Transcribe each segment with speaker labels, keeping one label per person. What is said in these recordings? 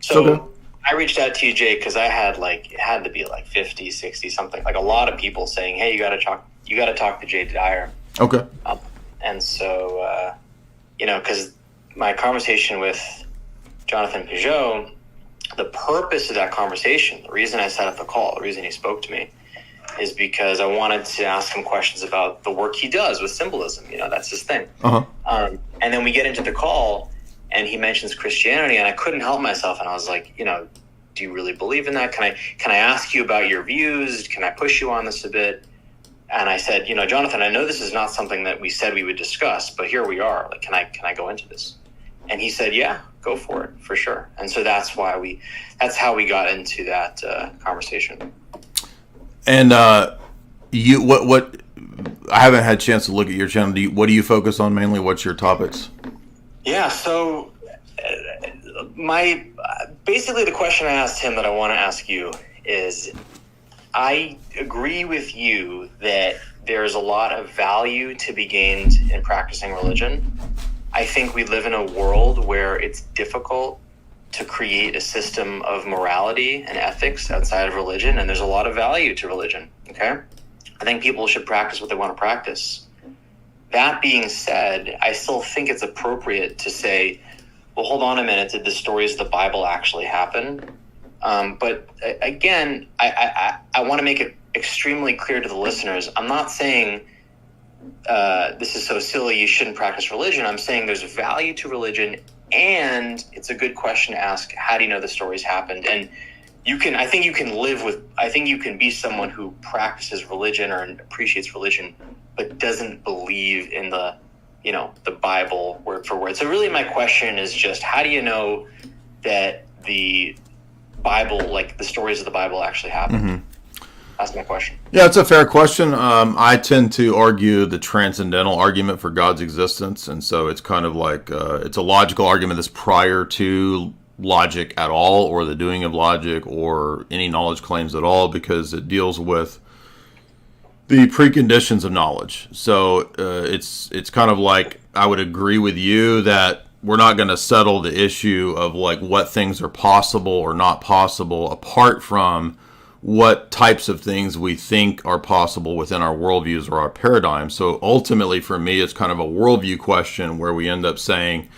Speaker 1: So I reached out to you, Jay, because I had it had to be 50, 60 something, like a lot of people saying, "Hey, you got to talk to Jay Dyer."
Speaker 2: Okay.
Speaker 1: And so, because my conversation with Jonathan Peugeot, the purpose of that conversation, the reason I set up the call, the reason he spoke to me, is because I wanted to ask him questions about the work he does with symbolism. That's his thing.
Speaker 2: Uh-huh.
Speaker 1: And then we get into the call, and he mentions Christianity, and I couldn't help myself. And I was like, do you really believe in that? Can I ask you about your views? Can I push you on this a bit? And I said, Jonathan, I know this is not something that we said we would discuss, but here we are. Can I go into this? And he said, yeah, go for it, for sure. And so that's how we got into that conversation.
Speaker 2: And what I haven't had a chance to look at your channel. What do you focus on mainly? What's your topics?
Speaker 1: Yeah, so basically the question I asked him that I want to ask you is, I agree with you that there's a lot of value to be gained in practicing religion. I think we live in a world where it's difficult to create a system of morality and ethics outside of religion, and there's a lot of value to religion, okay? I think people should practice what they want to practice. That being said, I still think it's appropriate to say, well, hold on a minute, did the stories of the Bible actually happen? But again, I want to make it extremely clear to the listeners. I'm not saying this is so silly you shouldn't practice religion. I'm saying there's value to religion, and it's a good question to ask, how do you know the stories happened? And I think you can be someone who practices religion or appreciates religion, but doesn't believe in the Bible word for word. So really my question is just, how do you know that the Bible, the stories of the Bible actually happened?
Speaker 2: Mm-hmm.
Speaker 1: That's my question.
Speaker 2: Yeah, it's a fair question. I tend to argue the transcendental argument for God's existence. And so it's kind of it's a logical argument that's prior to logic at all, or the doing of logic, or any knowledge claims at all, because it deals with the preconditions of knowledge. So it's kind of I would agree with you that we're not going to settle the issue of what things are possible or not possible apart from what types of things we think are possible within our worldviews or our paradigms. So ultimately for me, it's kind of a worldview question where we end up saying,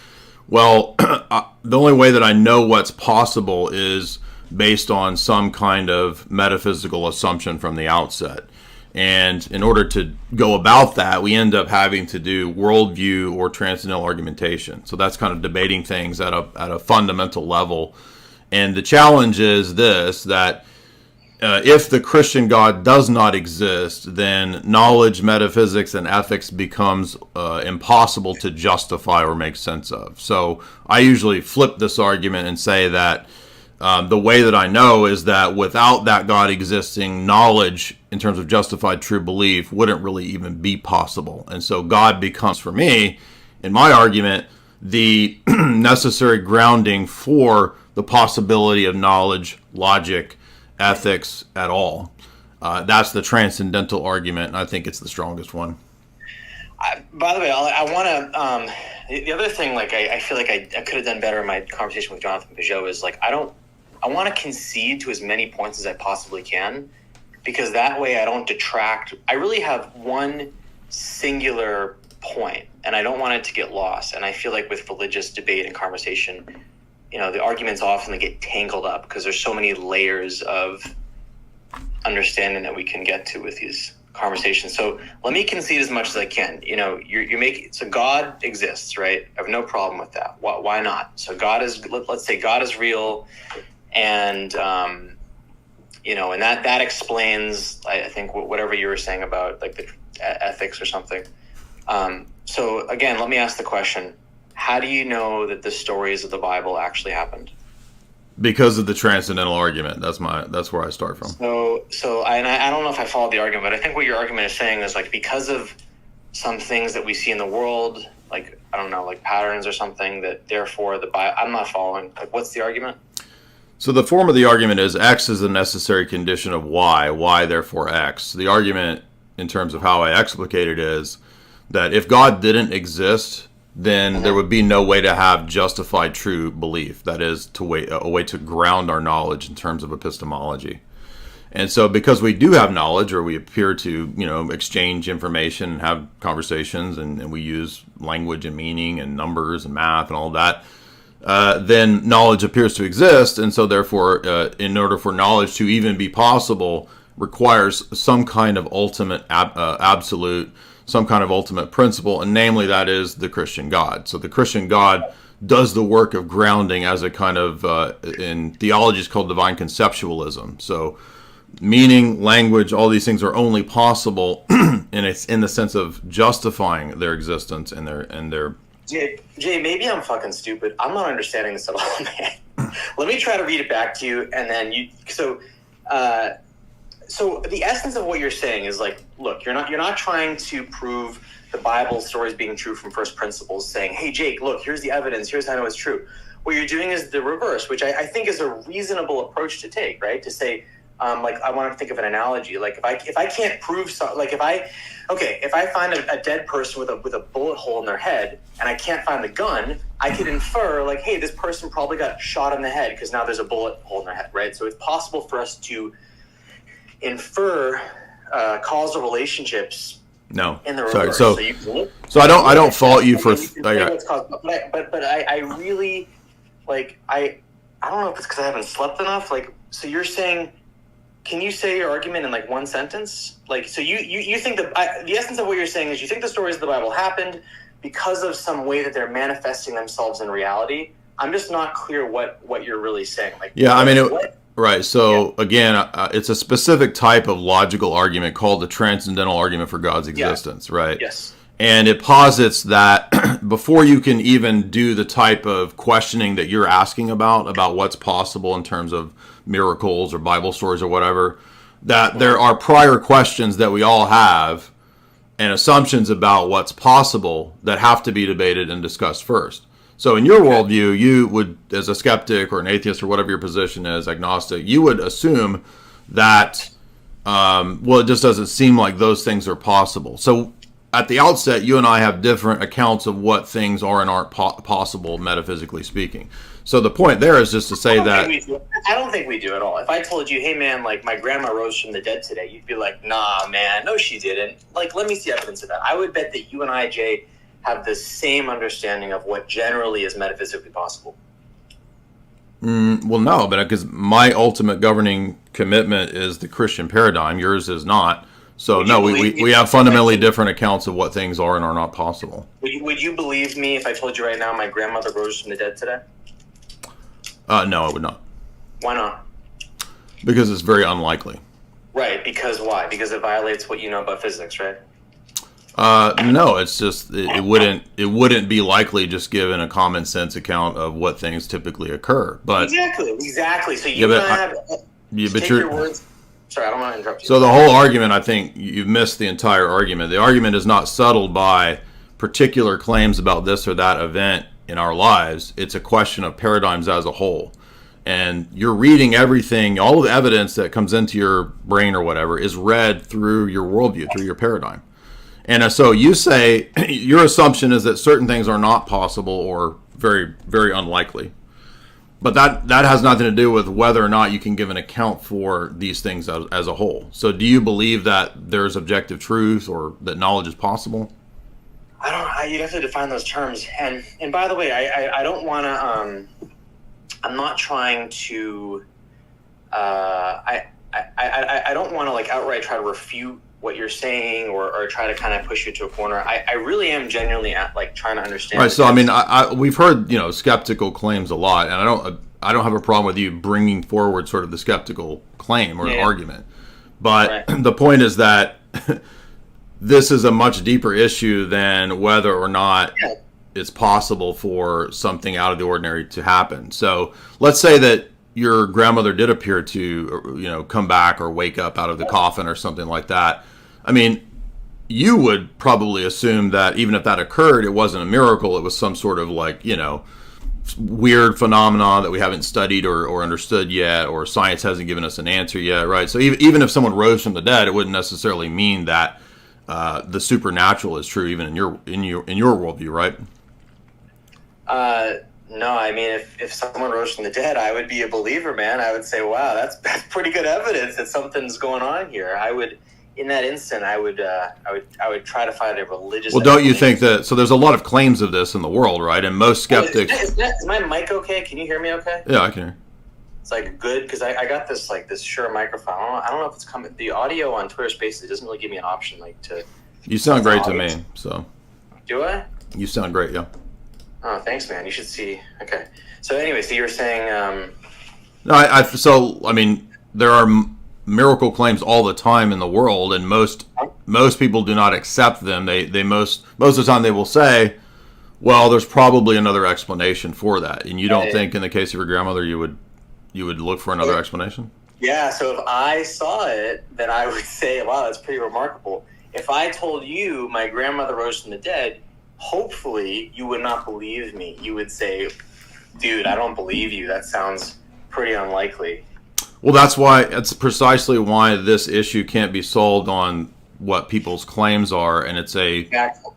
Speaker 2: well, the only way that I know what's possible is based on some kind of metaphysical assumption from the outset. And in order to go about that, we end up having to do worldview or transcendental argumentation. So that's kind of debating things at a fundamental level. And the challenge is this, that if the Christian God does not exist, then knowledge, metaphysics, and ethics becomes impossible to justify or make sense of. So I usually flip this argument and say that the way that I know is that without that God existing, knowledge in terms of justified true belief wouldn't really even be possible. And so God becomes, for me, in my argument, the necessary grounding for the possibility of knowledge, logic, ethics at all. That's the transcendental argument, and I think it's the strongest one.
Speaker 1: By the way, I want to. The other thing, I feel like I could have done better in my conversation with Jonathan Peugeot is I want to concede to as many points as I possibly can, because that way I don't detract. I really have one singular point, and I don't want it to get lost. And I feel like with religious debate and conversation, the arguments often get tangled up because there's so many layers of understanding that we can get to with these conversations. So let me concede as much as I can. You're making, so God exists, right? I have no problem with that. Why not? So let's say God is real, and and that explains, I think, whatever you were saying about the ethics or something. So again, let me ask the question: how do you know that the stories of the Bible actually happened?
Speaker 2: Because of the transcendental argument. That's where I start from.
Speaker 1: So I don't know if I followed the argument, but I think what your argument is saying is because of some things that we see in the world, I don't know, patterns or something, that therefore the Bible. I'm not following. What's the argument?
Speaker 2: So the form of the argument is X is a necessary condition of Y therefore X. The argument, in terms of how I explicate it, is that if God didn't exist, then there would be no way to have justified true belief. That is, a way to ground our knowledge in terms of epistemology. And so because we do have knowledge, or we appear to, exchange information and have conversations, and we use language and meaning and numbers and math and all that, then knowledge appears to exist. And so therefore, in order for knowledge to even be possible, requires some kind of ultimate absolute, some kind of ultimate principle, and namely that is the Christian God. So the Christian God does the work of grounding as a kind of, in theology is called divine conceptualism. So meaning, language, all these things are only possible in the sense of justifying their existence and their.
Speaker 1: Jay, maybe I'm fucking stupid. I'm not understanding this at all, man. Let me try to read it back to you, and then you. So the essence of what you're saying is like, look, you're not trying to prove the Bible stories being true from first principles, saying, hey, Jake, look, here's the evidence, here's how I know it's true. What you're doing is the reverse, which I think is a reasonable approach to take, right? To say, like, I want to think of an analogy. Like, if I can't prove something, like if I find a dead person with a bullet hole in their head and I can't find the gun, I could infer, like, hey, this person probably got shot in the head because now there's a bullet hole in their head, right? So it's possible for us to infer causal relationships.
Speaker 2: No,
Speaker 1: in the reverse.
Speaker 2: So I don't fault you for.
Speaker 1: But I really, like, I don't know if it's because I haven't slept enough. Like, so you're saying, can you say your argument in like one sentence? Like, so you think the essence of what you're saying is you think the stories of the Bible happened because of some way that they're manifesting themselves in reality. I'm just not clear what you're really saying. Like,
Speaker 2: yeah, I mean, right. So again, it's a specific type of logical argument called the Transcendental argument for God's existence, right?
Speaker 1: Yes.
Speaker 2: And it posits that before you can even do the type of questioning that you're asking about what's possible in terms of miracles or Bible stories or whatever, that there are prior questions that we all have and assumptions about what's possible that have to be debated and discussed first. So in your worldview, you would, as a skeptic or an atheist or whatever your position is, agnostic, you would assume that, it just doesn't seem like those things are possible. So at the outset, you and I have different accounts of what things are and aren't possible, metaphysically speaking. So the point there is just to say that...
Speaker 1: I don't think we do at all. If I told you, hey man, like my grandma rose from the dead today, you'd be like, nah man, no she didn't. Like, let me see evidence of that. I would bet that you and I, Jay, have the same understanding of what generally is metaphysically possible.
Speaker 2: Well, no, but because my ultimate governing commitment is the Christian paradigm, yours is not. So no, we have fundamentally different accounts of what things are and are not possible.
Speaker 1: Would you believe me if I told you right now my grandmother rose from the dead today?
Speaker 2: No, I would not.
Speaker 1: Why not?
Speaker 2: Because it's very unlikely.
Speaker 1: Right, because why? Because it violates what you know about physics, right?
Speaker 2: No, it's just it wouldn't be likely just given a common sense account of what things typically occur. But
Speaker 1: exactly. So you take your words. Sorry, I don't want to interrupt you.
Speaker 2: So the whole argument, I think you've missed the entire argument. The argument is not settled by particular claims about this or that event in our lives. It's a question of paradigms as a whole. And you're reading everything, all of the evidence that comes into your brain or whatever is read through your worldview, through your paradigm. And so you say your assumption is that certain things are not possible or very, very unlikely. But that has nothing to do with whether or not you can give an account for these things as a whole. So do you believe that there's objective truth or that knowledge is possible?
Speaker 1: You'd have to define those terms. And by the way, I don't want to, I'm not trying to, I don't want to like outright try to refute what you're saying or try to kind of push you to a corner. I really am genuinely trying to understand.
Speaker 2: Right. So I mean, we've heard skeptical claims a lot, and I don't have a problem with you bringing forward sort of the skeptical claim or argument, but the point is that this is a much deeper issue than whether or not it's possible for something out of the ordinary to happen. So let's say that your grandmother did appear to, come back or wake up out of the coffin or something like that. I mean, you would probably assume that even if that occurred, it wasn't a miracle. It was some sort of weird phenomenon that we haven't studied or understood yet, or science hasn't given us an answer yet, right? So even if someone rose from the dead, it wouldn't necessarily mean that the supernatural is true, even in your worldview, right?
Speaker 1: No, I mean, if someone rose from the dead, I would be a believer, man. I would say, wow, that's pretty good evidence that something's going on here. I would, in that instant, I would try to find a religious.
Speaker 2: Well, don't you think that? So there's a lot of claims of this in the world, right? And most skeptics.
Speaker 1: Is my mic okay? Can you hear me okay?
Speaker 2: Yeah, I can hear.
Speaker 1: It's like good because I got this Shure microphone. I don't know if it's coming. The audio on Twitter Spaces doesn't really give me an option to.
Speaker 2: You sound great to me. So.
Speaker 1: Do I?
Speaker 2: You sound great, yeah.
Speaker 1: Oh, thanks, man. You should see. Okay. So anyway, so you were saying.
Speaker 2: No, I mean, there are miracle claims all the time in the world, and most people do not accept them. They most of the time they will say, well, there's probably another explanation for that, and you don't think in the case of your grandmother you would look for another explanation?
Speaker 1: Yeah. So if I saw it, then I would say, wow, that's pretty remarkable. If I told you my grandmother rose from the dead, hopefully you would not believe me. You would say, dude, I don't believe you. That sounds pretty unlikely.
Speaker 2: Well, that's precisely why this issue can't be solved on what people's claims are, and it's a
Speaker 1: exactly.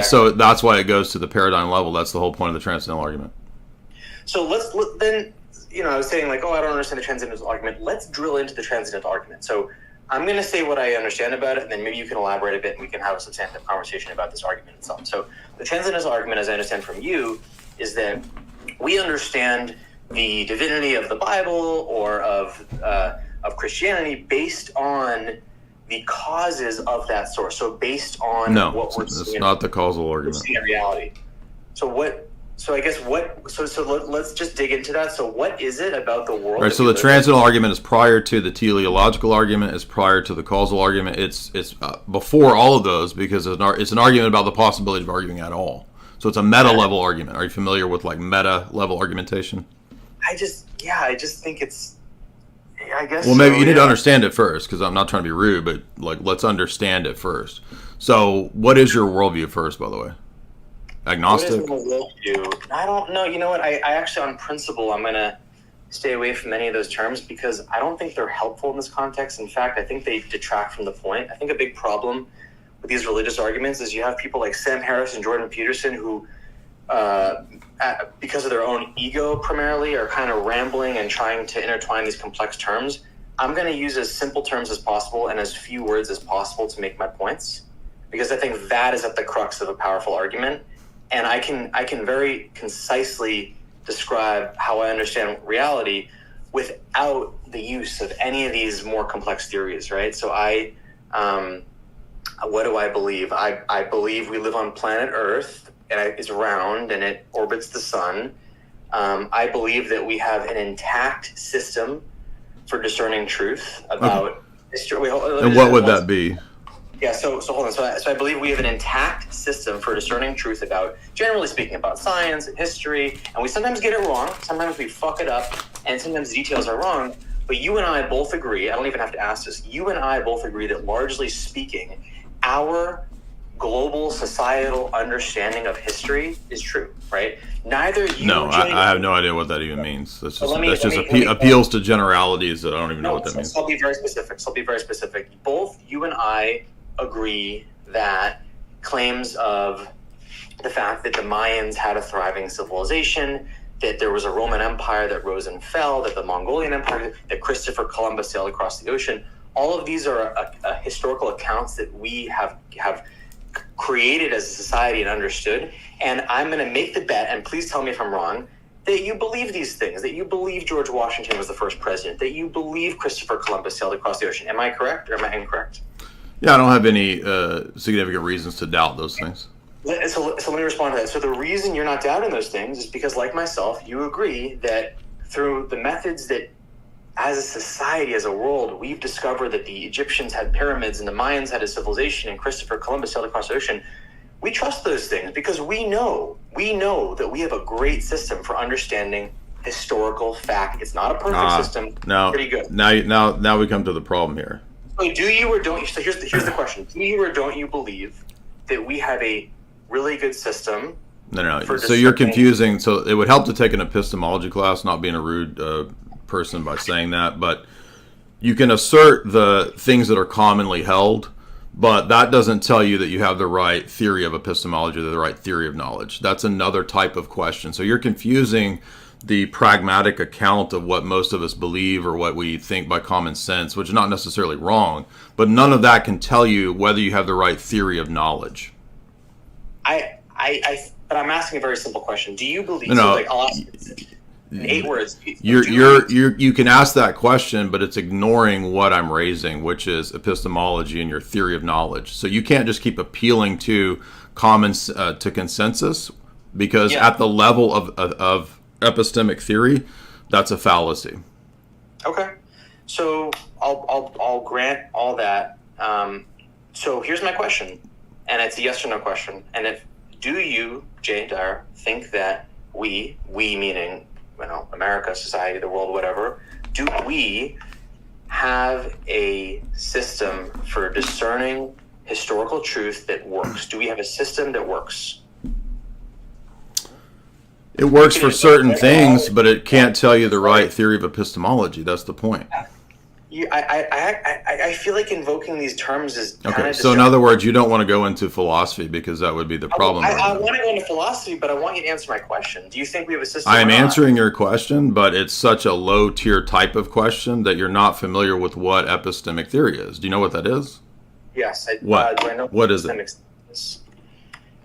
Speaker 2: So that's why it goes to the paradigm level. That's the whole point of the transcendental argument.
Speaker 1: So let's then, I was saying I don't understand the transcendental argument. Let's drill into the transcendental argument. So I'm going to say what I understand about it, and then maybe you can elaborate a bit, and we can have a substantive conversation about this argument itself. So the transcendental argument, as I understand from you, is that we understand the divinity of the Bible or of Christianity based on the causes of that source. So based on what we're seeing.
Speaker 2: No, it's not the causal argument.
Speaker 1: We're seeing in reality. So let's just dig into that. So what is it about the world?
Speaker 2: Right. So the transcendental argument is prior to the teleological argument. Is prior to the causal argument. It's before all of those because it's an argument about the possibility of arguing at all. So it's a meta level argument. Are you familiar with meta level argumentation?
Speaker 1: I just think it's. I guess.
Speaker 2: Well, maybe you need to understand it first, because I'm not trying to be rude, but let's understand it first. So, what is your worldview first, by the way? Agnostic?
Speaker 1: What is my worldview? I don't know. You know what? I actually, on principle, I'm gonna stay away from any of those terms because I don't think they're helpful in this context. In fact, I think they detract from the point. I think a big problem with these religious arguments is you have people like Sam Harris and Jordan Peterson who, because of their own ego primarily, are kind of rambling and trying to intertwine these complex terms. I'm going to use as simple terms as possible and as few words as possible to make my points, because I think that is at the crux of a powerful argument. And I can very concisely describe how I understand reality without the use of any of these more complex theories, right? So what do I believe? I believe we live on planet Earth, and it's round and it orbits the sun. I believe that we have an intact system for discerning truth about history.
Speaker 2: And what would that be?
Speaker 1: Yeah, so hold on. So I believe we have an intact system for discerning truth about, generally speaking, about science and history. And we sometimes get it wrong. Sometimes we fuck it up, and sometimes the details are wrong. But you and I both agree, I don't even have to ask this, you and I both agree that largely speaking, our global societal understanding of history is true, right? Neither you
Speaker 2: No, I have no idea what that even means. That's just appeals to generalities that I don't even know what that means.
Speaker 1: So I'll be very specific. Both you and I agree that claims of the fact that the Mayans had a thriving civilization, that there was a Roman Empire that rose and fell, that the Mongolian Empire, that Christopher Columbus sailed across the ocean, all of these are historical accounts that we have created as a society and understood. And I'm going to make the bet, and please tell me if I'm wrong, that you believe these things, that you believe George Washington was the first president, that you believe Christopher Columbus sailed across the ocean. Am I correct or am I incorrect?
Speaker 2: Yeah, I don't have any significant reasons to doubt those things.
Speaker 1: So let me respond to that. So the reason you're not doubting those things is because, like myself, you agree that through the methods that as a society, as a world, we've discovered that the Egyptians had pyramids and the Mayans had a civilization and Christopher Columbus sailed across the ocean. We trust those things because we know that we have a great system for understanding historical fact. It's not a perfect system.
Speaker 2: No,
Speaker 1: pretty good.
Speaker 2: Now we come to the problem here.
Speaker 1: So do you or don't you? So here's the question: do you or don't you believe that we have a really good system?
Speaker 2: No. So you're confusing. So it would help to take an epistemology class, not being a rude person by saying that, but you can assert the things that are commonly held, But that doesn't tell you that you have the right theory of epistemology or the right theory of knowledge. That's another type of question. So you're confusing the pragmatic account of what most of us believe or what we think by common sense, which is not necessarily wrong, but none of that can tell you whether you have the right theory of knowledge.
Speaker 1: But I'm asking a very simple question. Do you believe?
Speaker 2: No,
Speaker 1: so like, I'll ask in 8 words.
Speaker 2: You can ask that question, but it's ignoring what I'm raising, which is epistemology and your theory of knowledge. So you can't just keep appealing to to consensus, because at the level of epistemic theory, that's a fallacy.
Speaker 1: Okay, so I'll grant all that. So here's my question, and it's a yes or no question. And do you, Jay Dyer, think that we meaning, America, society, the world, whatever, do we have a system for discerning historical truth that works? Do we have a system that works?
Speaker 2: It works for certain things, but it can't tell you the right theory of epistemology. That's the point.
Speaker 1: I feel like invoking these terms is
Speaker 2: okay. So in other words, you don't want to go into philosophy because that would be the problem.
Speaker 1: I want to go into philosophy, but I want you to answer my question. Do you think we have a system?
Speaker 2: I am answering your question, but it's such a low tier type of question that you're not familiar with what epistemic theory is. Do you know what that is?
Speaker 1: Yes.
Speaker 2: What?
Speaker 1: Do I know
Speaker 2: what is it?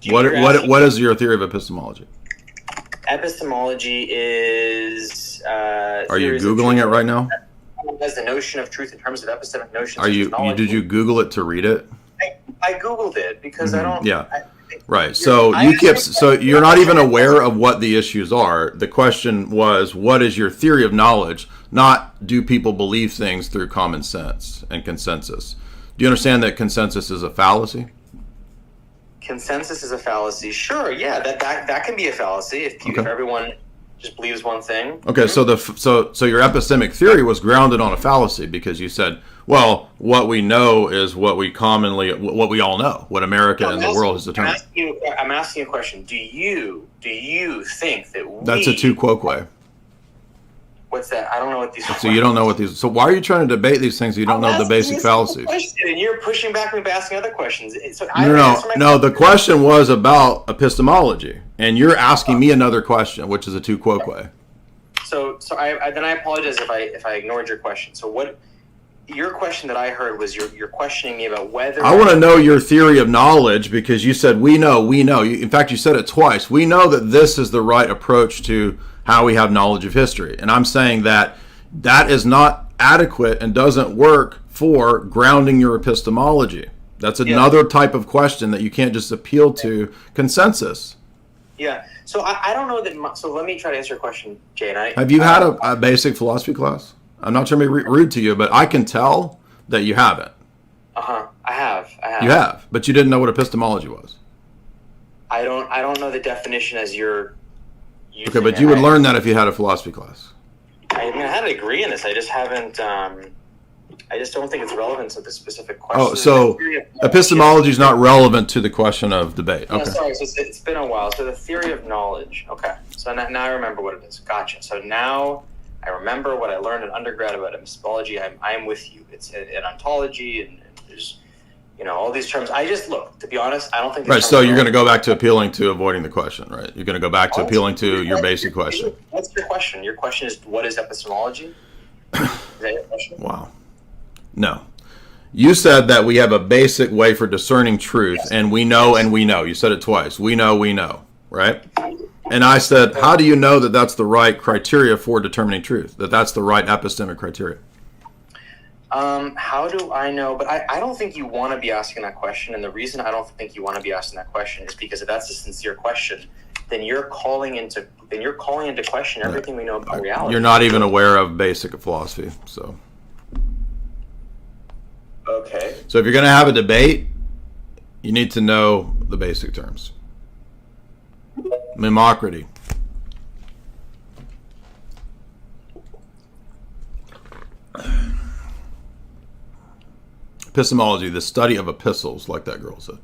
Speaker 1: What
Speaker 2: is your theory of epistemology?
Speaker 1: Epistemology is.
Speaker 2: Are you Googling it right now?
Speaker 1: As the notion of truth in terms of epistemic notions.
Speaker 2: Did you Google it to read it?
Speaker 1: I Googled it because I don't.
Speaker 2: Yeah. Right. So you're not even aware of what the issues are. The question was, what is your theory of knowledge? Not do people believe things through common sense and consensus. Do you understand that consensus is a fallacy?
Speaker 1: Consensus is a fallacy. Sure. Yeah. That can be a fallacy if everyone just believes one thing.
Speaker 2: Okay, so your epistemic theory was grounded on a fallacy because you said, well, what we know is what we all know, what America and the world has determined.
Speaker 1: I'm asking you a question. Do you think that
Speaker 2: That's a tu quoque.
Speaker 1: What's that? I don't know what these are.
Speaker 2: So you don't know what these. So why are you trying to debate these things? You don't know the basic fallacies.
Speaker 1: And you're pushing back me by asking other questions. So
Speaker 2: no. The question was about epistemology, and you're asking me another question, which is a tu quoque.
Speaker 1: So I apologize if I ignored your question. So what? Your question that I heard was you're questioning me about whether
Speaker 2: I want to know your theory of knowledge, because you said we know. In fact, you said it twice. We know that this is the right approach to how we have knowledge of history. And I'm saying that is not adequate and doesn't work for grounding your epistemology. That's another type of question that you can't just appeal to consensus.
Speaker 1: Yeah. So I don't know that. So let me try to answer your question, Jay.
Speaker 2: Have you had a basic philosophy class? I'm not trying to be rude to you, but I can tell that you haven't.
Speaker 1: I have.
Speaker 2: You have, but you didn't know what epistemology was.
Speaker 1: I don't know the definition as you're using.
Speaker 2: Okay, but you would learn that if you had a philosophy class.
Speaker 1: I had a degree in this. I just haven't. I just don't think it's relevant to the specific question.
Speaker 2: Oh, so epistemology is not relevant to the question of debate. Okay.
Speaker 1: No, sorry, so it's been a while. So the theory of knowledge. Okay, so now I remember what it is. Gotcha. So now I remember what I learned in undergrad about epistemology. I'm with you. It's an ontology, and there's all these terms. I just look, to be honest, I don't think.
Speaker 2: Right. So you're going to go back to appealing to avoiding the question, right? You're going to go back to appealing to your basic question.
Speaker 1: What's your question? Your question is, what is epistemology? Is that your question?
Speaker 2: Wow. No. You said that we have a basic way for discerning truth, and we know. You said it twice. We know, right? And I said, how do you know that that's the right criteria for determining truth? That that's the right epistemic criteria?
Speaker 1: How do I know? But I don't think you want to be asking that question. And the reason I don't think you want to be asking that question is because if that's a sincere question, then you're calling into question everything we know about reality.
Speaker 2: You're not even aware of basic philosophy, so.
Speaker 1: Okay.
Speaker 2: So if you're going to have a debate, you need to know the basic terms. Mimocrity. Epistemology, the study of epistles, like that girl said.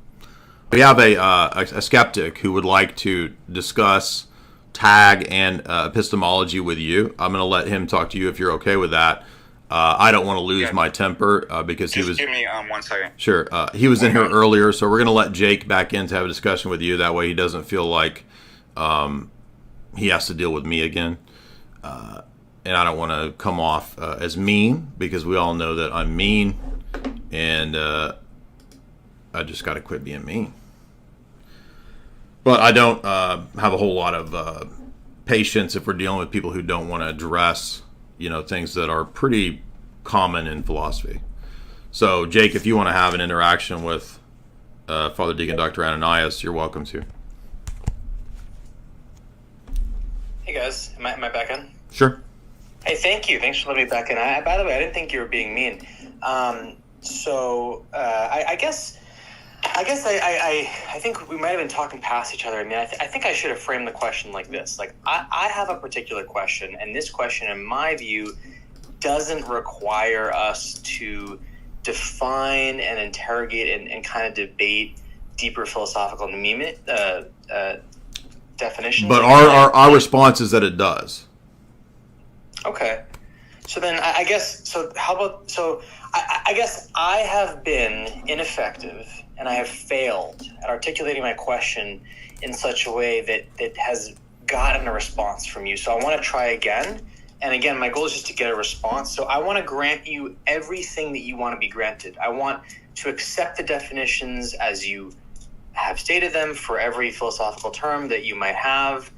Speaker 2: We have a skeptic who would like to discuss tag and epistemology with you. I'm going to let him talk to you if you're okay with that. I don't want to lose my temper because he was.
Speaker 3: Just give me 1 second.
Speaker 2: Sure. He was in here earlier, so we're going to let Jake back in to have a discussion with you. That way he doesn't feel like he has to deal with me again. And I don't want to come off as mean, because we all know that I'm mean, and I just got to quit being mean. But I don't have a whole lot of patience if we're dealing with people who don't want to address, things that are pretty common in philosophy. So, Jake, if you want to have an interaction with Father Deacon Dr. Ananias, you're welcome to.
Speaker 1: Hey guys, am I back in?
Speaker 2: Sure.
Speaker 1: Hey, thank you. Thanks for letting me back in. By the way, I didn't think you were being mean. I guess I think we might have been talking past each other. I mean, I think I should have framed the question like this. Like, I have a particular question, and this question, in my view, doesn't require us to define and interrogate and kind of debate deeper philosophical definitions.
Speaker 2: But our response is that it does.
Speaker 1: Okay. So then I guess, so how about, so I guess I have been ineffective and I have failed at articulating my question in such a way that has gotten a response from you. So I want to try again. And again, my goal is just to get a response. So I want to grant you everything that you want to be granted. I want to accept the definitions as you have stated them for every philosophical term that you might have,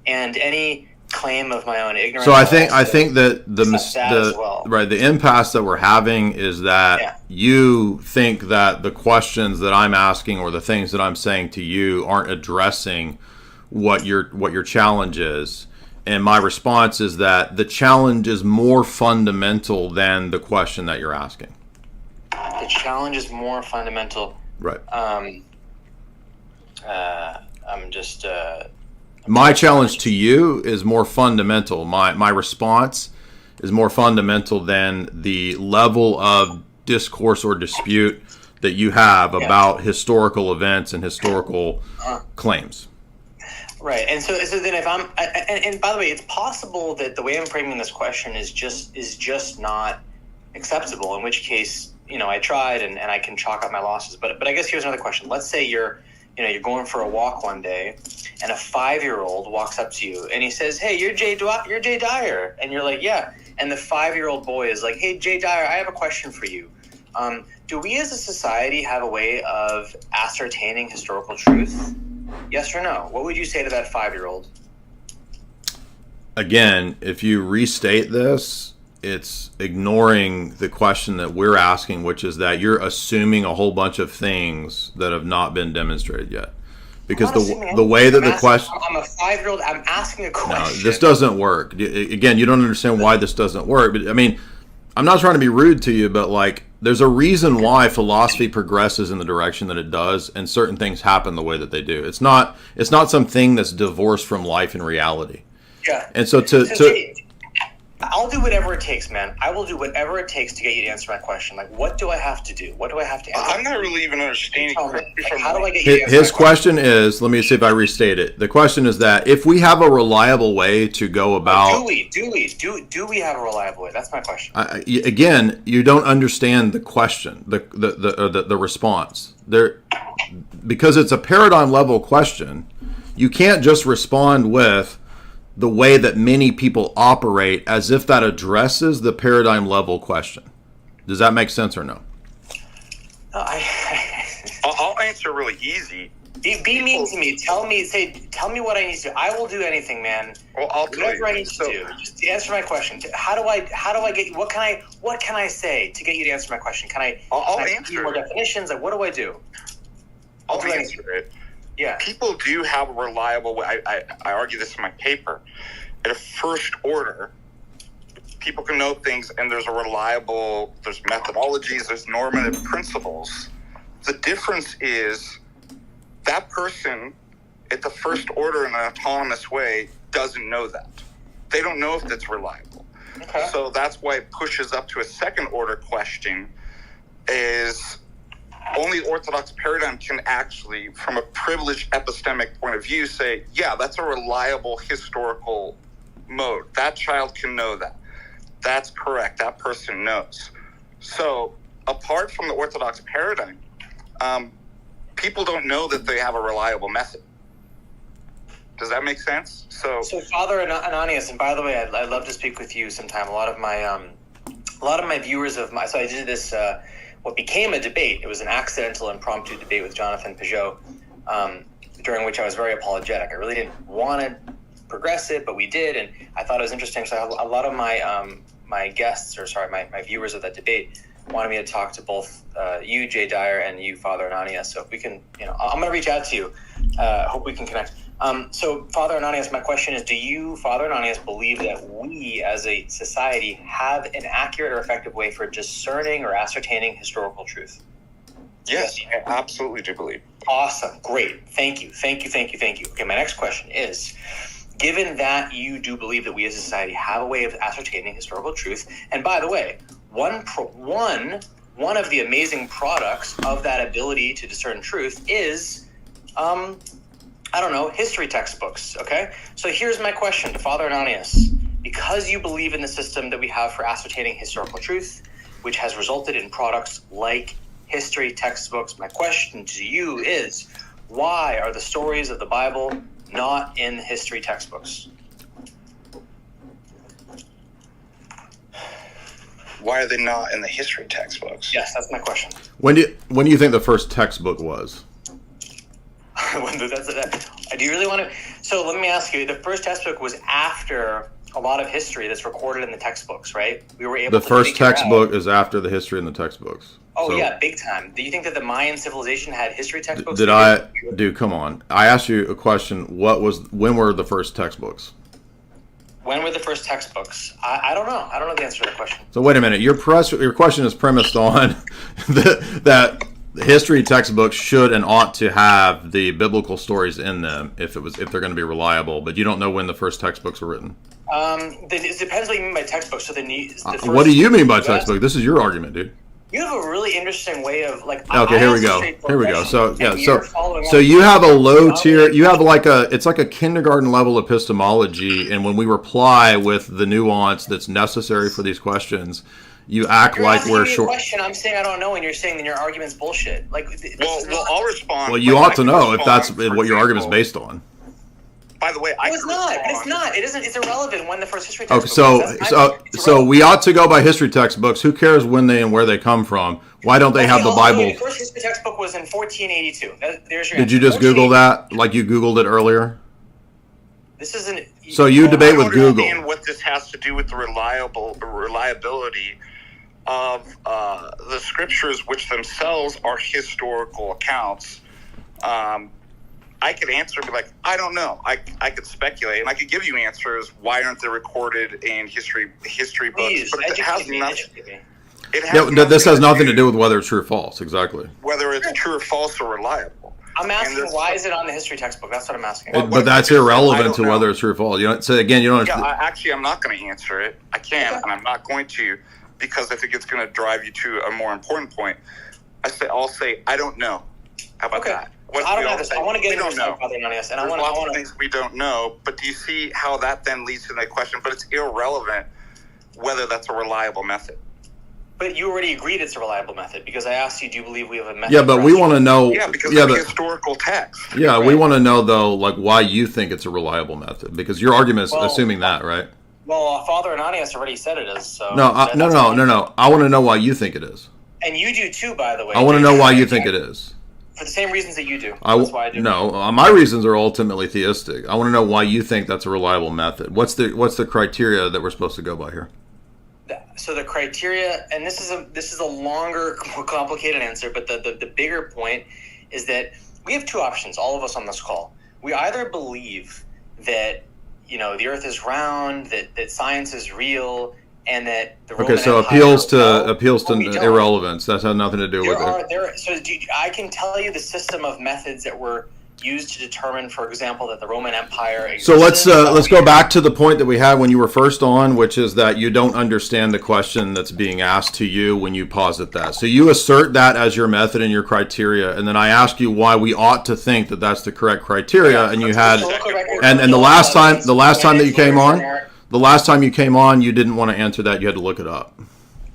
Speaker 1: and any claim of my own ignorance.
Speaker 2: So I think that the impasse that we're having is that you think that the questions that I'm asking or the things that I'm saying to you aren't addressing what your challenge is. And my response is that the challenge is more fundamental than the question that you're asking.
Speaker 1: The challenge is more fundamental.
Speaker 2: Right.
Speaker 1: I'm just...
Speaker 2: my challenge to you is more fundamental. My response is more fundamental than the level of discourse or dispute that you have about historical events and historical claims.
Speaker 1: Right, and so then if I'm, and by the way, it's possible that the way I'm framing this question is just not acceptable. In which case, I tried and I can chalk up my losses. But I guess here's another question. Let's say you're going for a walk one day, and a 5-year-old walks up to you and he says, "Hey, you're Jay Dyer," and you're like, "Yeah." And the 5-year-old boy is like, "Hey, Jay Dyer, I have a question for you. Do we as a society have a way of ascertaining historical truth? Yes or no?" What would you say to that 5-year-old?
Speaker 2: Again, if you restate this, it's ignoring the question that we're asking, which is that you're assuming a whole bunch of things that have not been demonstrated yet. Because the way that the question...
Speaker 1: I'm a 5-year-old, I'm asking a question.
Speaker 2: No, this doesn't work. Again, you don't understand why this doesn't work. But I mean, I'm not trying to be rude to you, but like, there's a reason why philosophy progresses in the direction that it does, and certain things happen the way that they do. It's not something that's divorced from life and reality.
Speaker 1: Yeah.
Speaker 2: And so
Speaker 1: I'll do whatever it takes, man. I will do whatever it takes to get you to answer my question. Like, what do I have to do? What do I have to answer?
Speaker 3: I'm not really even understanding.
Speaker 1: How do I get you to answer
Speaker 2: his question is, let me see if I restate it. The question is that if we have a reliable way to go about...
Speaker 1: Do we have a reliable way? That's my question.
Speaker 2: Again, you don't understand the question, the response. Because it's a paradigm level question, you can't just respond with the way that many people operate as if that addresses the paradigm level question. Does that make sense or no?
Speaker 3: I'll answer really easy.
Speaker 1: Be mean to me. Tell me what I need to do. I will do anything, man.
Speaker 3: Well, I'll tell you.
Speaker 1: Whatever I need to do. Just answer my question. How do I get you? What can I say to get you to answer my question?
Speaker 3: I'll
Speaker 1: answer
Speaker 3: answer
Speaker 1: more definitions? Like, what do I do?
Speaker 3: I'll answer it.
Speaker 1: Yeah.
Speaker 3: People do have a reliable way. I argue this in my paper. At a first order, people can know things, and there's methodologies, there's normative principles. The difference is that person at the first order in an autonomous way doesn't know that. They don't know if that's reliable.
Speaker 1: Okay.
Speaker 3: So that's why it pushes up to a second order question is... Only Orthodox paradigm can actually, from a privileged epistemic point of view, say, yeah, that's a reliable historical mode. That child can know that. That's correct. That person knows. So apart from the Orthodox paradigm, people don't know that they have a reliable method. Does that make sense? So
Speaker 1: Father Ananias, and by the way, I'd love to speak with you sometime. A lot of my viewers so I did this, what became a debate. It was an accidental impromptu debate with Jonathan Peugeot, during which I was very apologetic. I really didn't want to progress it, but we did, and I thought it was interesting. So a lot of my guests, my viewers of that debate wanted me to talk to both you, Jay Dyer, and you, Father Ananias. So if we can, I'm going to reach out to you. Hope we can connect. So, Father Ananias, my question is, do you, Father Ananias, believe that we as a society have an accurate or effective way for discerning or ascertaining historical truth?
Speaker 3: yes, I absolutely do believe.
Speaker 1: Awesome. Great. Thank you. Okay, my next question is, given that you do believe that we as a society have a way of ascertaining historical truth, and by the way, one of the amazing products of that ability to discern truth is, history textbooks, okay? So here's my question to Father Ananias. Because you believe in the system that we have for ascertaining historical truth, which has resulted in products like history textbooks, my question to you is, why are the stories of the Bible not in history textbooks?
Speaker 3: Why are they not in the history textbooks?
Speaker 1: Yes, that's my question.
Speaker 2: When do you think the first textbook was?
Speaker 1: Do you really want to? So let me ask you. The first textbook was after a lot of history that's recorded in the textbooks, right? We were able.
Speaker 2: The first textbook is after the history in the textbooks.
Speaker 1: Oh, yeah, big time. Do you think that the Mayan civilization had history textbooks?
Speaker 2: Dude, come on. I asked you a question. When were the first textbooks?
Speaker 1: When were the first textbooks? I don't know. I don't know the answer to that question.
Speaker 2: So wait a minute. Your question is premised on that history textbooks should and ought to have the biblical stories in them if they're going to be reliable, but you don't know when the first textbooks were written.
Speaker 1: It depends what you mean by textbook. So
Speaker 2: what do you mean by textbook? This is your argument, dude.
Speaker 1: You have a really interesting way of
Speaker 2: Okay, here we go. So you have a low tier. You have it's like a kindergarten level epistemology, and when we reply with the nuance that's necessary for these questions, you act like we're short.
Speaker 1: Question. I'm saying I don't know, and you're saying that your argument's bullshit.
Speaker 3: I'll respond.
Speaker 2: Well, you ought to know if that's what your argument's based on.
Speaker 3: By the way,
Speaker 1: it's not. It isn't. It's irrelevant when the first history textbook.
Speaker 2: So we ought to go by history textbooks. Who cares when they and where they come from? Why don't they have the Bible?
Speaker 1: The first history textbook was in 1482. There's your.
Speaker 2: Did you just Google that, like you Googled it earlier?
Speaker 1: This isn't.
Speaker 2: So you debate with Google.
Speaker 3: I don't understand what this has to do with the reliability of the scriptures, which themselves are historical accounts. I could answer and be like, I don't know. I could speculate, and I could give you answers. Why aren't they recorded in history books? But it has nothing.
Speaker 2: This has nothing to do with whether it's true or false. Exactly.
Speaker 3: Whether it's true or false or reliable.
Speaker 1: I'm asking, why is it on the history textbook? That's what I'm asking.
Speaker 2: But that's irrelevant to whether it's true or false. You don't.
Speaker 3: Actually, I'm not going to answer it. I can't, and I'm not going to, because I think it's going to drive you to a more important point. I'll say I don't know. How about that?
Speaker 1: I don't know this. I want to get into something, Father Ananias, and
Speaker 3: There's lots of things we don't know, but do you see how that then leads to that question? But it's irrelevant whether that's a reliable method.
Speaker 1: But you already agreed it's a reliable method, because I asked you, do you believe we have a method?
Speaker 2: Yeah, but we want to know.
Speaker 3: Yeah, because of the historical text.
Speaker 2: Yeah, right. We want to know, though, why you think it's a reliable method, because your argument is assuming that, right?
Speaker 1: Well, Father Ananias already said it is. So
Speaker 2: no. I want to know why you think it is.
Speaker 1: And you do too, by the way.
Speaker 2: I want to know why you think it is.
Speaker 1: For the same reasons that you do. That's why I do.
Speaker 2: No, my reasons are ultimately theistic. I want to know why you think that's a reliable method. What's the criteria that we're supposed to go by here?
Speaker 1: So the criteria, and this is a longer, more complicated answer, but the bigger point is that we have two options, all of us on this call. We either believe that, the earth is round, that science is real, and that the Roman Empire
Speaker 2: appeals to irrelevance. That has nothing to do with it.
Speaker 1: I can tell you the system of methods that were used to determine, for example, that the Roman Empire existed.
Speaker 2: So let's go back to the point that we had when you were first on, which is that you don't understand the question that's being asked to you when you posit that. So you assert that as your method and your criteria, and then I ask you why we ought to think that that's the correct criteria, and you had, and the last time that you came on. the last time you came on, you didn't want to answer that. You had to look it up.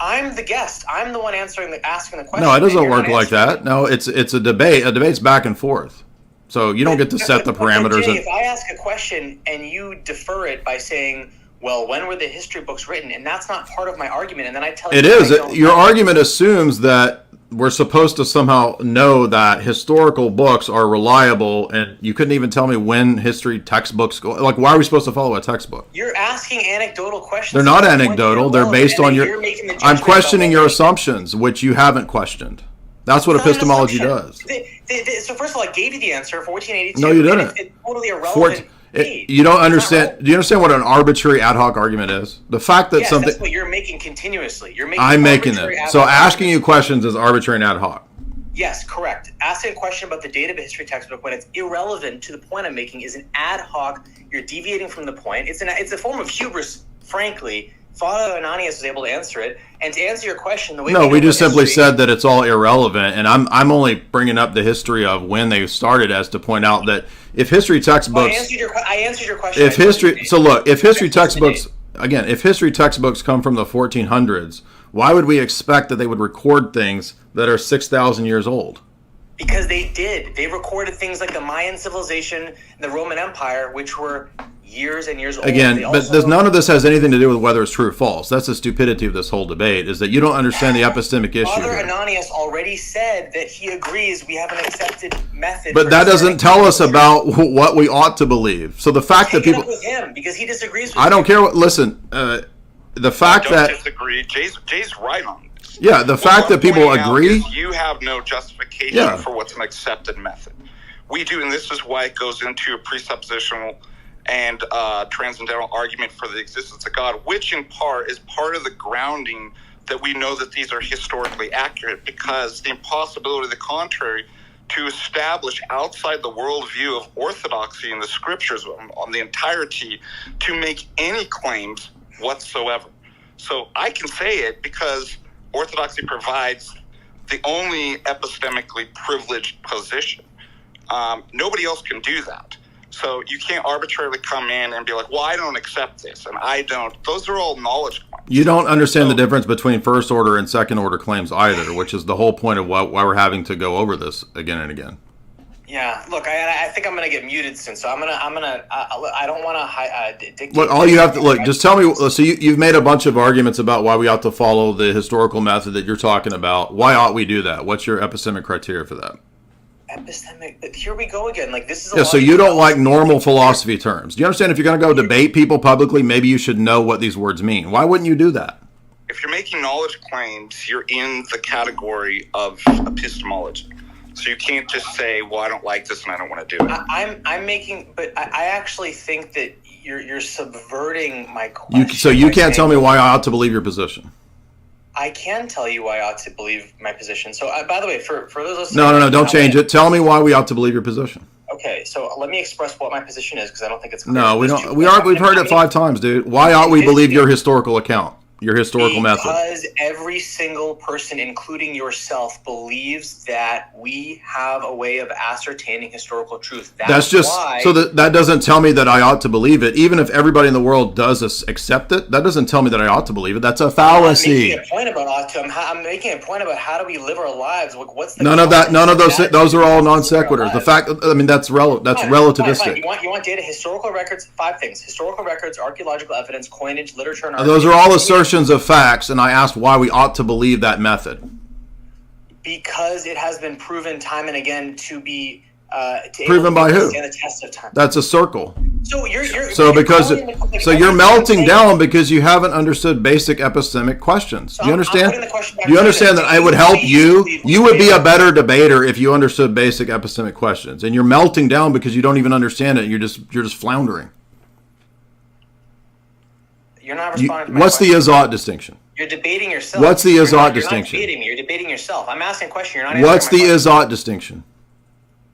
Speaker 1: I'm the guest. I'm the one asking the question.
Speaker 2: No, it doesn't work like that. No, it's a debate. A debate's back and forth. So you don't get to set the parameters.
Speaker 1: Jay, if I ask a question and you defer it by saying, well, when were the history books written? And that's not part of my argument. And then I tell you...
Speaker 2: It is. Your argument assumes that we're supposed to somehow know that historical books are reliable, and you couldn't even tell me when history textbooks go. Like, why are we supposed to follow a textbook?
Speaker 1: You're asking anecdotal questions.
Speaker 2: They're not anecdotal. They're based on your... I'm questioning your assumptions, which you haven't questioned. That's what epistemology does.
Speaker 1: So first of all, I gave you the answer for 1482.
Speaker 2: No, you didn't.
Speaker 1: It's totally irrelevant.
Speaker 2: You don't understand. Do you understand what an arbitrary ad hoc argument is? The fact that something...
Speaker 1: that's what you're making continuously.
Speaker 2: I'm making it. So asking you questions is arbitrary and ad hoc.
Speaker 1: Yes, correct. Asking a question about the date of a history textbook when it's irrelevant to the point I'm making is an ad hoc. You're deviating from the point. It's a form of hubris, frankly. Father Ananias was able to answer it. And to answer your question, the way
Speaker 2: we just simply said that it's all irrelevant, and I'm only bringing up the history of when they started as to point out that if history textbooks...
Speaker 1: I answered your question.
Speaker 2: If history textbooks... Again, if history textbooks come from the 1400s, why would we expect that they would record things that are 6,000 years old?
Speaker 1: Because they did. They recorded things like the Mayan civilization and the Roman Empire, which were years and years old.
Speaker 2: Again, but none of this has anything to do with whether it's true or false. That's the stupidity of this whole debate, is that you don't understand the epistemic issue.
Speaker 1: Father Ananias already said that he agrees we have an accepted method.
Speaker 2: But that doesn't tell us about what we ought to believe. So the fact that people...
Speaker 1: Take it up with him, because he disagrees with
Speaker 2: I don't care what... Listen, the fact that...
Speaker 3: I don't disagree. Jay's right on this.
Speaker 2: Yeah, the fact that people agree...
Speaker 3: You have no justification for what's an accepted method. We do, and this is why it goes into a presuppositional and transcendental argument for the existence of God, which in part is part of the grounding that we know that these are historically accurate, because the impossibility of the contrary to establish outside the worldview of orthodoxy in the scriptures on the entirety to make any claims whatsoever. So I can say it because orthodoxy provides the only epistemically privileged position. Nobody else can do that. So you can't arbitrarily come in and be like, well, I don't accept this, and I don't. Those are all knowledge claims.
Speaker 2: You don't understand the difference between first order and second order claims either, which is the whole point of why we're having to go over this again and again.
Speaker 1: Yeah, look, I think I'm gonna get muted soon, so I don't want to dictate.
Speaker 2: Look, all you have to just tell me. So you've made a bunch of arguments about why we ought to follow the historical method that you're talking about. Why ought we do that? What's your epistemic criteria for that?
Speaker 1: Epistemic. Here we go again. Like, this is
Speaker 2: so you don't like normal philosophy terms. Do you understand? If you're going to go debate people publicly, maybe you should know what these words mean. Why wouldn't you do that?
Speaker 3: If you're making knowledge claims, you're in the category of epistemology. So you can't just say, well, I don't like this and I don't want to do it.
Speaker 1: I'm making, but I actually think that you're subverting my question.
Speaker 2: So you can't tell me why I ought to believe your position.
Speaker 1: I can tell you why I ought to believe my position. So, by the way, for those listening...
Speaker 2: No, don't change it. Tell me why we ought to believe your position.
Speaker 1: Okay, so let me express what my position is, because I don't think it's clear.
Speaker 2: No, we don't. We've heard it 5 times, dude. Why ought we believe your historical account? Your historical method.
Speaker 1: Because every single person, including yourself, believes that we have a way of ascertaining historical truth.
Speaker 2: That's just why, so that doesn't tell me that I ought to believe it. Even if everybody in the world does accept it, that doesn't tell me that I ought to believe it. That's a fallacy.
Speaker 1: I'm making a point about ought to. I'm making a point about how do we live our lives. What's the
Speaker 2: none of those. Those are all non sequiturs. The fact. I mean, that's relativistic.
Speaker 1: Fine. You want data? Historical records. 5 things: historical records, archaeological evidence, coinage, literature, and
Speaker 2: those are all assertions of facts, and I asked why we ought to believe that method.
Speaker 1: Because it has been proven time and again to be
Speaker 2: proven by who?
Speaker 1: Stand the test of time.
Speaker 2: That's a circle.
Speaker 1: So
Speaker 2: you're melting down because you haven't understood basic epistemic questions. Do you understand? Do you understand that I would help you? You would be a better debater if you understood basic epistemic questions, and you're melting down because you don't even understand it. You're just floundering.
Speaker 1: You're not responding to my
Speaker 2: What's
Speaker 1: question.
Speaker 2: the is-ought distinction?
Speaker 1: You're debating yourself.
Speaker 2: What's the is-ought distinction?
Speaker 1: You're not debating me. You're debating yourself. I'm asking a question. You're not answering
Speaker 2: What's
Speaker 1: my
Speaker 2: the
Speaker 1: question.
Speaker 2: is-ought distinction?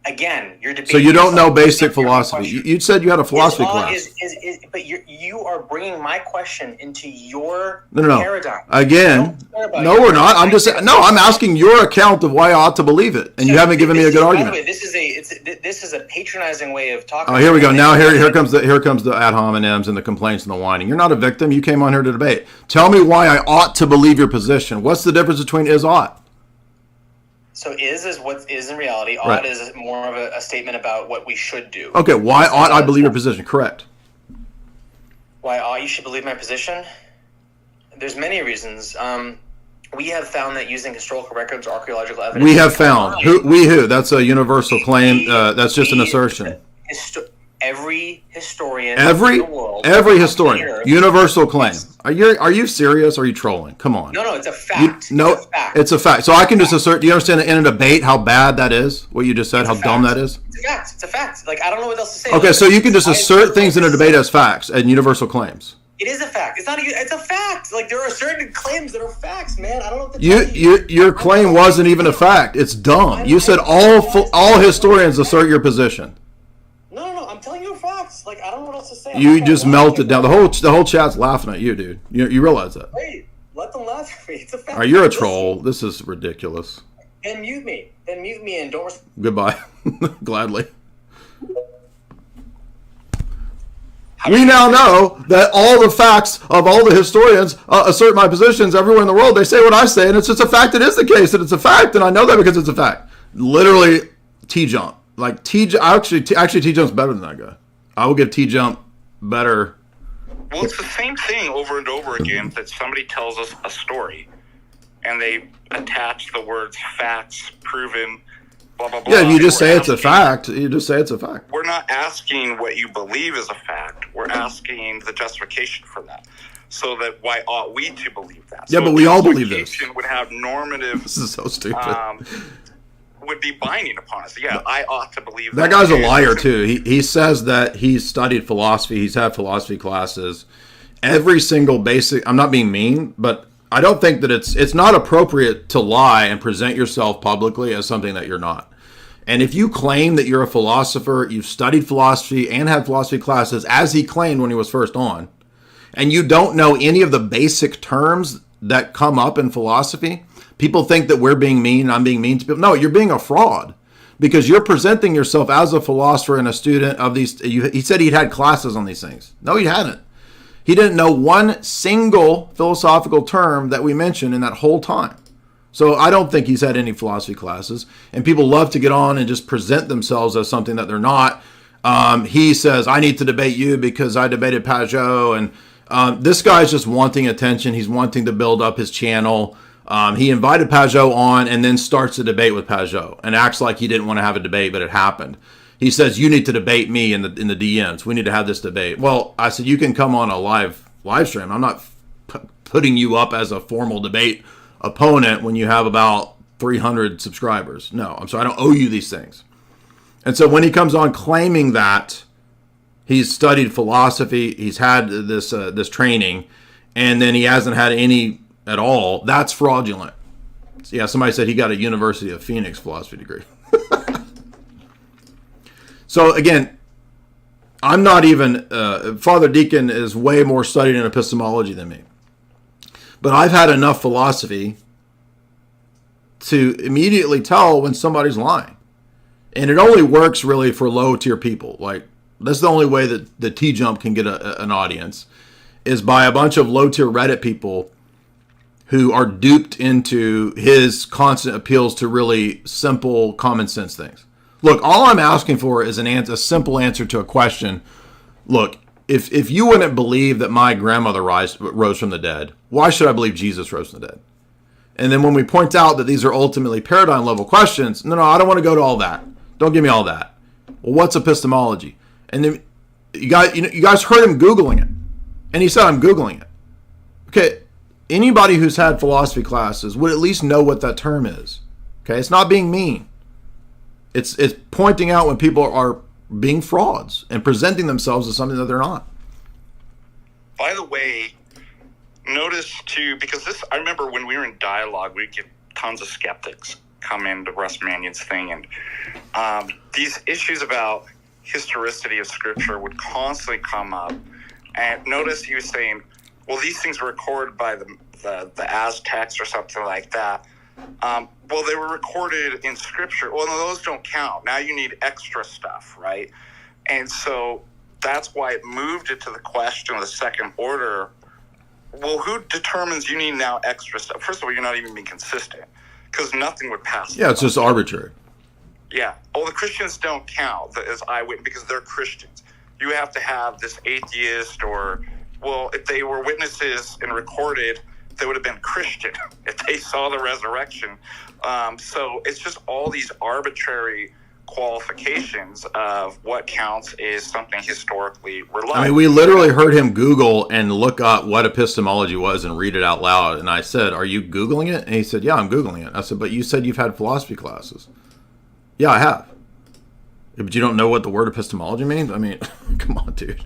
Speaker 1: Again, you're debating.
Speaker 2: So you don't know
Speaker 1: yourself.
Speaker 2: basic philosophy. You said you had a philosophy class.
Speaker 1: But you are bringing my question into your
Speaker 2: No.
Speaker 1: paradigm.
Speaker 2: Again, no, we're not. I'm asking your account of why I ought to believe it, and you haven't given me a good argument.
Speaker 1: By the way, this is a patronizing way of talking.
Speaker 2: Oh, here we go. Now here comes the ad hominems and the complaints and the whining. You're not a victim. You came on here to debate. Tell me why I ought to believe your position. What's the difference between is ought?
Speaker 1: So is what is in reality. Ought
Speaker 2: Right.
Speaker 1: is more of a statement about what we should do.
Speaker 2: Okay, why ought I believe your position? Correct.
Speaker 1: Why ought you should believe my position? There's many reasons. We have found that using historical records, archaeological evidence.
Speaker 2: We have found. Who? That's a universal claim. That's just an assertion.
Speaker 1: Every historian
Speaker 2: Every
Speaker 1: in the world.
Speaker 2: historian. Universal claim. Are you serious or are you trolling? Come on.
Speaker 1: No, it's a fact.
Speaker 2: It's a fact. So I can just assert. Do you understand in a debate how bad that is? What you just said, how dumb that is?
Speaker 1: It's a fact. Like, I don't know what else to say.
Speaker 2: Okay, so you can just assert things in a debate as facts and universal claims.
Speaker 1: It is a fact. It's a fact. Like, there are certain claims that are facts, man. I don't know what to tell you.
Speaker 2: Your claim wasn't even a fact. It's dumb. You said all historians assert your position.
Speaker 1: No. I'm telling you facts. Like, I don't know what else to say.
Speaker 2: You just melted down. The whole chat's laughing at you, dude. You realize that?
Speaker 1: Wait, let them laugh at me. It's a fact.
Speaker 2: All right, you're a troll. This is ridiculous.
Speaker 1: Then mute me. And don't.
Speaker 2: Goodbye. Gladly. We now know that all the facts of all the historians assert my positions everywhere in the world. They say what I say, and it's just a fact. It is the case that it's a fact, and I know that because it's a fact. Literally, T-Jump. Like actually T-Jump's better than that guy. I will give T-Jump better.
Speaker 3: Well, it's the same thing over and over again that somebody tells us a story, and they attach the words facts, proven, blah, blah, blah.
Speaker 2: Yeah, you just say it's a fact. You just say it's a fact.
Speaker 3: We're not asking what you believe is a fact. We're asking the justification for that. So that why ought we to believe that?
Speaker 2: Yeah,
Speaker 3: so
Speaker 2: but we all believe this.
Speaker 3: Justification would have normative.
Speaker 2: This is so stupid.
Speaker 3: Would be binding upon us. Yeah, I ought to believe
Speaker 2: that guy's a liar too. He says that he's studied philosophy. He's had philosophy classes. Every single basic. I'm not being mean, but I don't think that it's not appropriate to lie and present yourself publicly as something that you're not. And if you claim that you're a philosopher, you've studied philosophy and had philosophy classes, as he claimed when he was first on, and you don't know any of the basic terms that come up in philosophy, people think that we're being mean, I'm being mean to people. No, you're being a fraud because you're presenting yourself as a philosopher and a student of these. He said he'd had classes on these things. No, he hadn't. He didn't know one single philosophical term that we mentioned in that whole time. So I don't think he's had any philosophy classes. And people love to get on and just present themselves as something that they're not. He says, I need to debate you because I debated Pajot. And this guy's just wanting attention. He's wanting to build up his channel. He invited Pajot on and then starts a debate with Pajot and acts like he didn't want to have a debate, but it happened. He says, you need to debate me in the DMs. We need to have this debate. Well, I said, you can come on a live stream. I'm not putting you up as a formal debate opponent when you have about 300 subscribers. No, I'm sorry. I don't owe you these things. And so when he comes on claiming that he's studied philosophy, he's had this training, and then he hasn't had any at all, that's fraudulent. Yeah, somebody said he got a University of Phoenix philosophy degree. So again, I'm not even, Father Deacon is way more studied in epistemology than me. But I've had enough philosophy to immediately tell when somebody's lying. And it only works really for low tier people. Like, that's the only way that the T-Jump can get an audience, is by a bunch of low tier Reddit people who are duped into his constant appeals to really simple, common sense things. Look, all I'm asking for is a simple answer to a question. Look, if you wouldn't believe that my grandmother rose from the dead, why should I believe Jesus rose from the dead? And then when we point out that these are ultimately paradigm level questions, no, I don't want to go to all that. Don't give me all that. Well, what's epistemology? And then you guys heard him Googling it. And he said, I'm Googling it. Okay, anybody who's had philosophy classes would at least know what that term is. Okay, it's not being mean. It's pointing out when people are being frauds and presenting themselves as something that they're not.
Speaker 3: By the way, notice too, because I remember when we were in dialogue, we'd get tons of skeptics. come into Russ Mannion's thing, and these issues about historicity of Scripture would constantly come up. And notice he was saying, well, these things were recorded by the Aztecs or something like that. Well, they were recorded in Scripture. Well, no, those don't count. Now you need extra stuff, right? And so that's why it moved it to the question of the second order. Well, who determines you need now extra stuff? First of all, you're not even being consistent, because nothing would pass.
Speaker 2: Yeah, it's just arbitrary.
Speaker 3: Yeah. Well, the Christians don't count as eyewitness because they're Christians. You have to have this atheist, or, well, if they were witnesses and recorded, they would have been Christian if they saw the resurrection. So it's just all these arbitrary qualifications of what counts as something historically reliable.
Speaker 2: I mean, we literally heard him Google and look up what epistemology was and read it out loud. And I said, "Are you Googling it?" And he said, "Yeah, I'm Googling it." I said, "But you said you've had philosophy classes." "Yeah, I have." "But you don't know what the word epistemology means?" I mean, come on, dude.